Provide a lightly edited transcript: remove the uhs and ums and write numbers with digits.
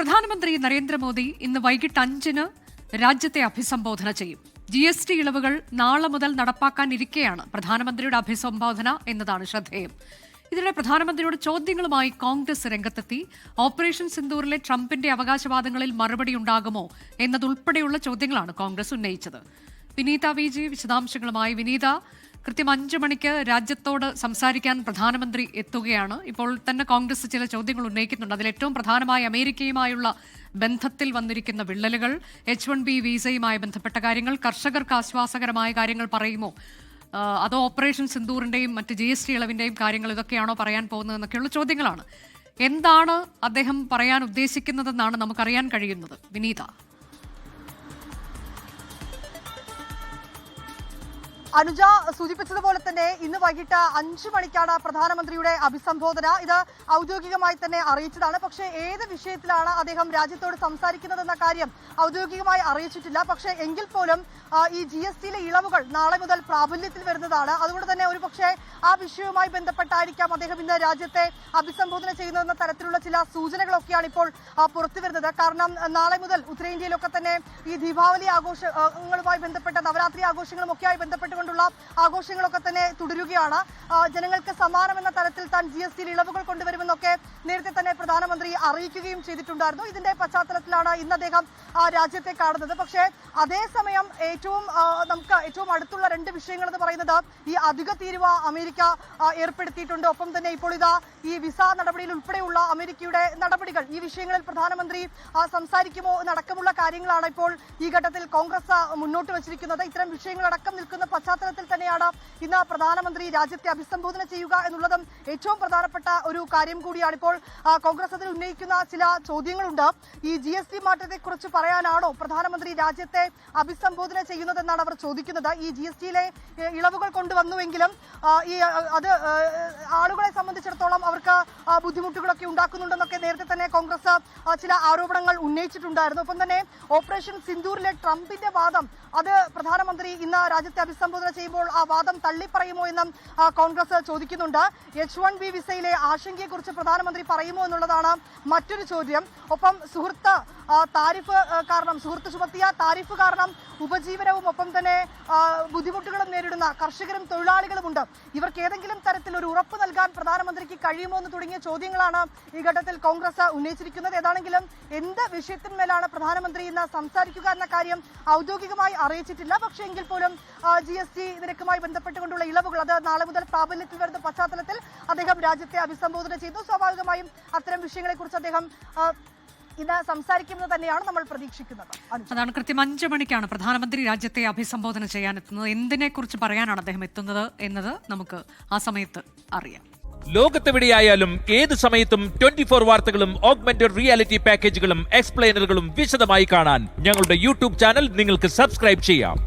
പ്രധാനമന്ത്രി നരേന്ദ്രമോദി ഇന്ന് വൈകിട്ട് 5-ന് രാജ്യത്തെ അഭിസംബോധന ചെയ്യും. GST ഇളവുകൾ നാളെ മുതൽ നടപ്പാക്കാനിരിക്കെയാണ് പ്രധാനമന്ത്രിയുടെ അഭിസംബോധന എന്നതാണ് ശ്രദ്ധേയം. ഇതിനിടെ പ്രധാനമന്ത്രിയുടെ ചോദ്യങ്ങളുമായി കോൺഗ്രസ് രംഗത്തെത്തി. ഓപ്പറേഷൻ സിന്ദൂറിലെ ട്രംപിന്റെ അവകാശവാദങ്ങളിൽ മറുപടി ഉണ്ടാകുമോ എന്നതുൾപ്പെടെയുള്ള ചോദ്യങ്ങളാണ് കോൺഗ്രസ് ഉന്നയിച്ചത്. വിനീത VG വിശദാംശങ്ങളുമായി. വിനീത, കൃത്യം 5 മണിക്ക് രാജ്യത്തോട് സംസാരിക്കാൻ പ്രധാനമന്ത്രി എത്തുകയാണ്. ഇപ്പോൾ തന്നെ കോൺഗ്രസ് ചില ചോദ്യങ്ങൾ ഉന്നയിക്കുന്നുണ്ട്. അതിൽ ഏറ്റവും പ്രധാനമായി അമേരിക്കയുമായുള്ള ബന്ധത്തിൽ വന്നിരിക്കുന്ന വിള്ളലുകൾ, H-1B വീസയുമായി ബന്ധപ്പെട്ട കാര്യങ്ങൾ, കർഷകർക്ക് ആശ്വാസകരമായ കാര്യങ്ങൾ പറയുമോ, അതോ ഓപ്പറേഷൻ സിന്ദൂറിന്റെയും മറ്റ് GST ഇളവിന്റെയും കാര്യങ്ങൾ ഇതൊക്കെയാണോ പറയാൻ പോകുന്നതെന്നൊക്കെയുള്ള ചോദ്യങ്ങളാണ്. എന്താണ് അദ്ദേഹം പറയാൻ ഉദ്ദേശിക്കുന്നതെന്നാണ് നമുക്കറിയാൻ കഴിയുന്നത്. വിനീത. അനുജ സൂചിപ്പിച്ചതുപോലെ തന്നെ ഇന്ന് വൈകിട്ട് 5 മണിക്കാണ് പ്രധാനമന്ത്രിയുടെ അഭിസംബോധന. ഇത് ഔദ്യോഗികമായി തന്നെ അറിയിച്ചതാണ്. പക്ഷേ ഏത് വിഷയത്തിലാണ് അദ്ദേഹം രാജ്യത്തോട് സംസാരിക്കുന്നതെന്ന കാര്യം ഔദ്യോഗികമായി അറിയിച്ചിട്ടില്ല. പക്ഷേ എങ്കിൽ പോലും ഈ GSTയിലെ ഇളവുകൾ നാളെ മുതൽ പ്രാബല്യത്തിൽ വരുന്നതാണ്. അതുകൊണ്ട് തന്നെ ഒരുപക്ഷെ ആ വിഷയവുമായി ബന്ധപ്പെട്ടായിരിക്കാം അദ്ദേഹം ഇന്ന് രാജ്യത്തെ അഭിസംബോധന ചെയ്യുന്നതെന്ന തരത്തിലുള്ള ചില സൂചനകളൊക്കെയാണ് ഇപ്പോൾ പുറത്തു വരുന്നത്. കാരണം നാളെ മുതൽ ഉത്തരേന്ത്യയിലൊക്കെ തന്നെ ഈ ദീപാവലി ആഘോഷങ്ങളുമായി ബന്ധപ്പെട്ട നവരാത്രി ആഘോഷങ്ങളും ഒക്കെയായി ബന്ധപ്പെട്ടുകൊണ്ടുള്ള ആഘോഷങ്ങളൊക്കെ തന്നെ തുടരുകയാണ്. ജനങ്ങൾക്ക് സമാനമെന്ന തരത്തിൽ താൻ GSTയിൽ ഇളവുകൾ കൊണ്ടുവരുമെന്നൊക്കെ നേരത്തെ തന്നെ പ്രധാനമന്ത്രി അറിയിക്കുകയും ചെയ്തിട്ടുണ്ടായിരുന്നു. ഇതിന്റെ പശ്ചാത്തലത്തിലാണ് ഇന്ന് അദ്ദേഹം രാജ്യത്തെ കാണുന്നത്. പക്ഷേ അതേസമയം നമുക്ക് ഏറ്റവും അടുത്തുള്ള 2 വിഷയങ്ങൾ എന്ന് പറയുന്നത് ഈ അധിക തീരുവ അമേരിക്ക ഏർപ്പെടുത്തിയിട്ടുണ്ട്. ഒപ്പം തന്നെ ഇപ്പോൾ ഇതാ ഈ വിസ നടപടിയിൽ ഉൾപ്പെടെയുള്ള അമേരിക്കയുടെ നടപടികൾ, ഈ വിഷയങ്ങളിൽ പ്രധാനമന്ത്രി സംസാരിക്കുമോ എന്നടക്കമുള്ള കാര്യങ്ങളാണ് ഇപ്പോൾ ഈ ഘട്ടത്തിൽ കോൺഗ്രസ് മുന്നോട്ട് വച്ചിരിക്കുന്നത്. ഇത്തരം വിഷയങ്ങളടക്കം നിൽക്കുന്ന പശ്ചാത്തലത്തിൽ തന്നെയാണ് ഇന്ന് പ്രധാനമന്ത്രി രാജ്യത്തെ അഭിസംബോധന ചെയ്യുക എന്നുള്ളതും ഏറ്റവും പ്രധാനപ്പെട്ട ഒരു കാര്യം കൂടിയാണ്. ഇപ്പോൾ കോൺഗ്രസ് അതിൽ ഉന്നയിക്കുന്ന ചില ചോദ്യങ്ങളുണ്ട്. ഈ GST മാറ്റത്തെ കുറിച്ച് പറയാനാണോ പ്രധാനമന്ത്രി രാജ്യത്തെ അഭിസംബോധന ചെയ്യുന്നതെന്നാണ് അവർ ചോദിക്കുന്നത്. ഈ GSTയിലെ ഇളവുകൾ കൊണ്ടുവന്നുവെങ്കിലും അത് ആളുകളെ സംബന്ധിച്ചിടത്തോളം അവർക്ക് ബുദ്ധിമുട്ടുകളൊക്കെ ഉണ്ടാക്കുന്നുണ്ടെന്നൊക്കെ നേരത്തെ തന്നെ കോൺഗ്രസ് ചില ആരോപണങ്ങൾ ഉന്നയിച്ചിട്ടുണ്ടായിരുന്നു. ഒപ്പം തന്നെ ഓപ്പറേഷൻ സിന്ദൂറിലെ ട്രംപിന്റെ വാദം, അത് പ്രധാനമന്ത്രി ഇന്ന് രാജ്യത്തെ അഭിസംബോധന ചെയ്യുമ്പോൾ ആ വാദം തള്ളിപ്പറയുമോ എന്നും കോൺഗ്രസ് ചോദിക്കുന്നുണ്ട്. H-1B വിസയിലെ ആശങ്കയെക്കുറിച്ച് പ്രധാനമന്ത്രി പറയുമോ എന്നുള്ളതാണ് മറ്റൊരു ചോദ്യം. ഒപ്പം സുഹൃത്ത് ചുമത്തിയ താരിഫ് കാരണം ഉപജീവനവും ഒപ്പം തന്നെ ബുദ്ധിമുട്ടുകളും നേരിടുന്ന കർഷകരും തൊഴിലാളികളുമുണ്ട്. ഇവർക്ക് ഏതെങ്കിലും തരത്തിൽ ഒരു ഉറപ്പ് നൽകാൻ പ്രധാനമന്ത്രിക്ക് കഴിയുമോ എന്ന് തുടങ്ങിയ ചോദ്യങ്ങളാണ് ഈ ഘട്ടത്തിൽ കോൺഗ്രസ് ഉന്നയിച്ചിരിക്കുന്നത്. ഏതാണെങ്കിലും എന്ത് വിഷയത്തിന്മേലാണ് പ്രധാനമന്ത്രി ഇന്ന് സംസാരിക്കുക എന്ന കാര്യം ഔദ്യോഗികമായി അറിയിച്ചിട്ടില്ല. പക്ഷേ എങ്കിൽ പോലും GST നിരക്കുമായി ബന്ധപ്പെട്ടുകൊണ്ടുള്ള ഇളവുകൾ അത് നാളെ മുതൽ പ്രാബല്യത്തിൽ വരുന്ന പശ്ചാത്തലത്തിൽ അദ്ദേഹം രാജ്യത്തെ അഭിസംബോധന ചെയ്തു. സ്വാഭാവികമായും അത്തരം വിഷയങ്ങളെക്കുറിച്ച് അദ്ദേഹം ഇന്ന് സംസാരിക്കുന്നത് തന്നെയാണ് നമ്മൾ പ്രതീക്ഷിക്കുന്നത്. അതാണ്, കൃത്യം 5 മണിക്കാണ് പ്രധാനമന്ത്രി രാജ്യത്തെ അഭിസംബോധന ചെയ്യാനെത്തുന്നത്. എന്തിനെ കുറിച്ച് പറയാനാണ് അദ്ദേഹം എത്തുന്നത് എന്നത് നമുക്ക് ആ സമയത്ത് അറിയാം. ലോകത്തെവിടെയായാലും ഏത് സമയത്തും 24 വാർത്തകളും ഓഗ്മെന്റഡ് റിയാലിറ്റി പാക്കേജുകളും എക്സ്പ്ലെയിനറുകളും വിശദമായി കാണാൻ ഞങ്ങളുടെ YouTube ചാനൽ നിങ്ങൾക്ക് സബ്സ്ക്രൈബ് ചെയ്യാം.